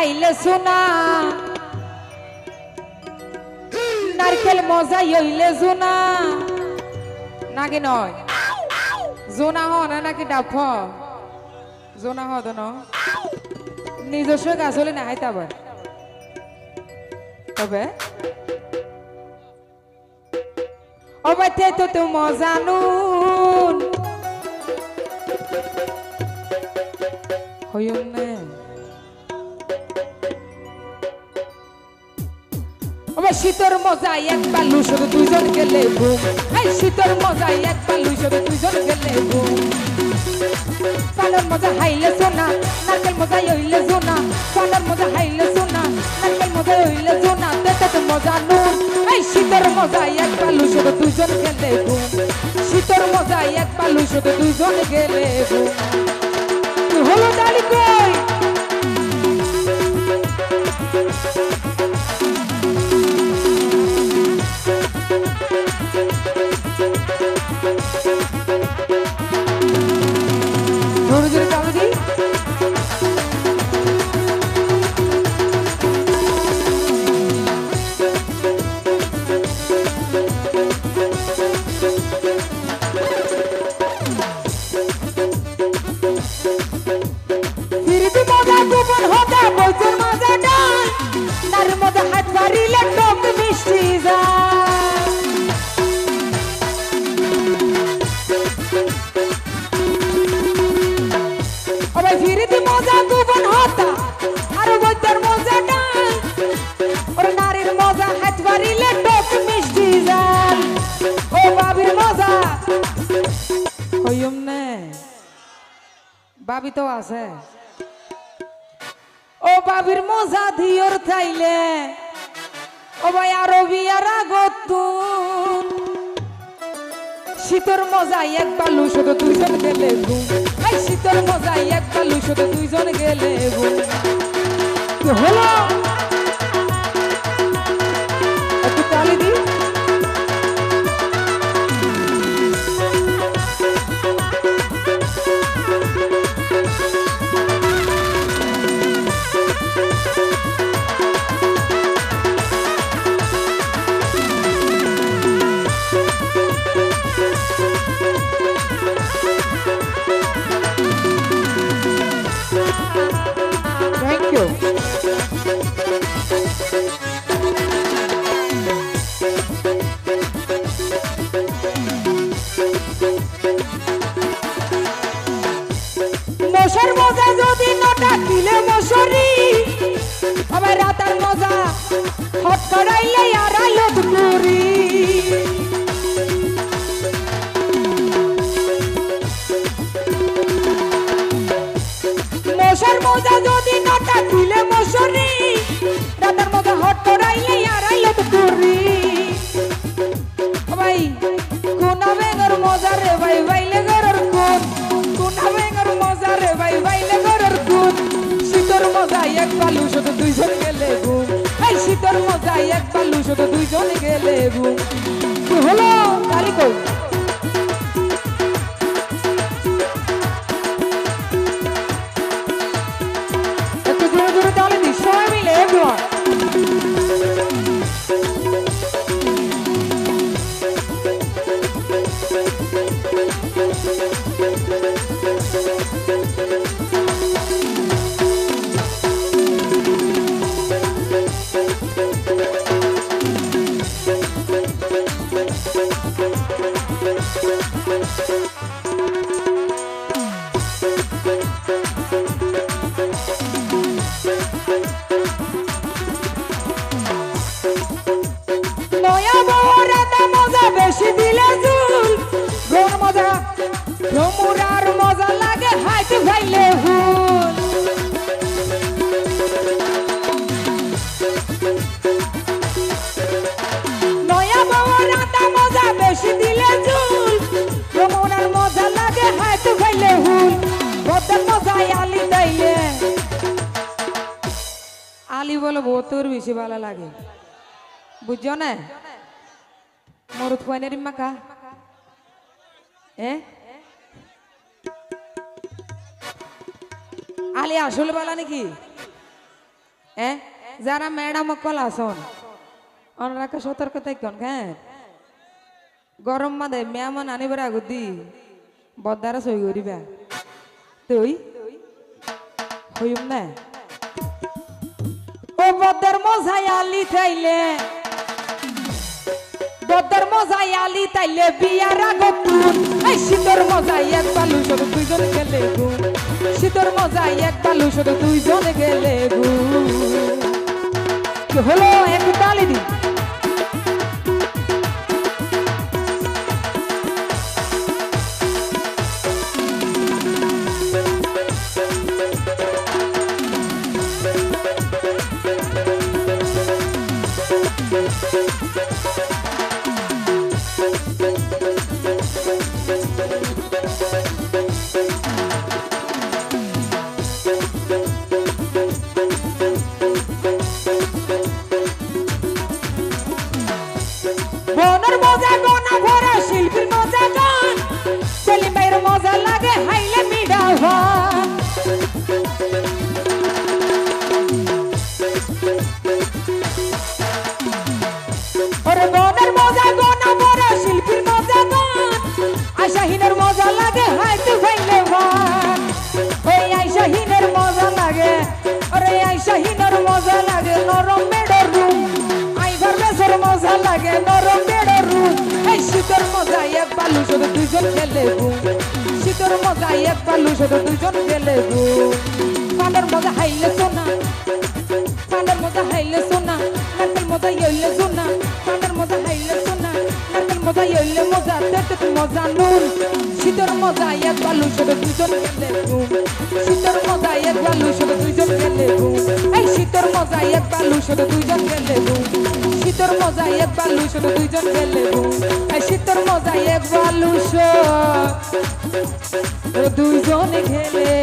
হাইলে সোনা নারকেল মজা হইলে জোনা নাকি নয় জোনা হ না নাকি ডাফ জোনা হ তো নিজস্ব গাছ হলে না হাইতে আবার তবে অবাইতে তো তো মজা নুন হইম নে শীতর মজাই এক বালু শুধু দুইজন গেলে ঘুম এই শীতর মজাই এক বালু শুধু দুইজন গেলে ঘুম পালন মজা হাইলে সোনা নারকেল মজা হইলে জোনা পালন মজা হাইলে সোনা নারকেল মজা হইলে জোনা তেতে তো মজা নুন এই শীতর মজাই এক বালু শুধু দুইজন গেলে ঘুম শীতর মজাই এক বালু শুধু দুইজন গেলে ঘুম হলো দাড়ি কই বাবি তো আছে ও বাবির মজা দিয়র থাইলে ও ভাই আরো বিয়ার আগতুন শীতর মজাই এক বালু শুধু দুইজন গেলে ঘুম এই শীতর মজাই এক বালু শুধু দুইজন গেলে ঘুম হলো একটু তালি দি মশার মজা যদি নটা দিলে মশারি আবার রাতার মজা হট করাইলে আড়াইলো দুপুরি মশার মজা যদি নটা দিলে মশারি রাতার মজা হট করাইলে আড়াইলো দুপুরি ভাই কোন বেঙ্গর মজা রে ভাই ভাইলে গরর কোন বেঙ্গর মজা রে ভাই ভাইলে গরর কোন শীতর মজাই এক বালু শুধু দুইজন গেলে ঘুম এই শীতর মজাই এক বালু শুধু দুইজন গেলে ঘুম হলো তালি কই একটু জোরে জোরে তালি দি সবাই মিলে everyone বেশি দিলে জুল ঘোর মজা ঘুমুরার মজা লাগে হাইতে ভাইলে হুল নয়া বাবা রাতা মজা বেশি দিলে জুল ঘুমুরার মজা লাগে হাইতে ভাইলে হুল বদন মজাই আলি দাইলে আলি বলে বহুতর বেশি ভালো লাগে বুঝছো না মরুত কয়নের মাকা আলি আসলে বলা নাকি যারা ম্যাডাম কল আসন অনরাকে সতর্ক থাকুন হ্যাঁ গরম মাদে মেহমান আনিবার আগুদি বদারা সই করিবা তুই হইম না ও বদার মজাই আলি থাইলে বদার মজাই আলি তাইলে বিয়ার আগতুন এই শীতর মজাই এক বালু শুধু দুইজন গেলে গু শীতর মজাই এক বালু শুধু দুইজন গেলে গু কি হলো একটু তালি দি বনের মজা গোনা ভরা শিল্পীর মজা গান সেলিম ভাইয়ের মজা লাগে হাইলে মিডা ভান ওরে বনের মজা গোনা ভরা শিল্পীর মজা গান আশাহীনের মজা লাগে হাইতে ভাইলে ভান ওই আশাহীনের মজা লাগে ওরে আশাহীনের মজা লাগে নরম মেডর রুম আইবার বেসর মজা লাগে নরম মেডর রুম এই শীতর মজা এক বালু শুধু দুইজন গেলে গু শীতর মজা এক বালু শুধু দুইজন গেলে গু পানের মজা হাইলে সোনা পানের মজা হাইলে সোনা নারকেল মজা ইলে সোনা পানের মজা হাইলে সোনা নারকেল মজা ইলে মজা তেত মজা নুন শীতর মজা এক বালু শুধু দুইজন গেলে গু শীতর মজা এক বালু শুধু দুইজন গেলে গু এই শীতর মজা এক বালু শুধু দুইজন গেলে গু শীতর মজা এক বালু শুধু দুইজন গেলে গু এই শীতর মজা এক বালু শুধু দুইজন গেলে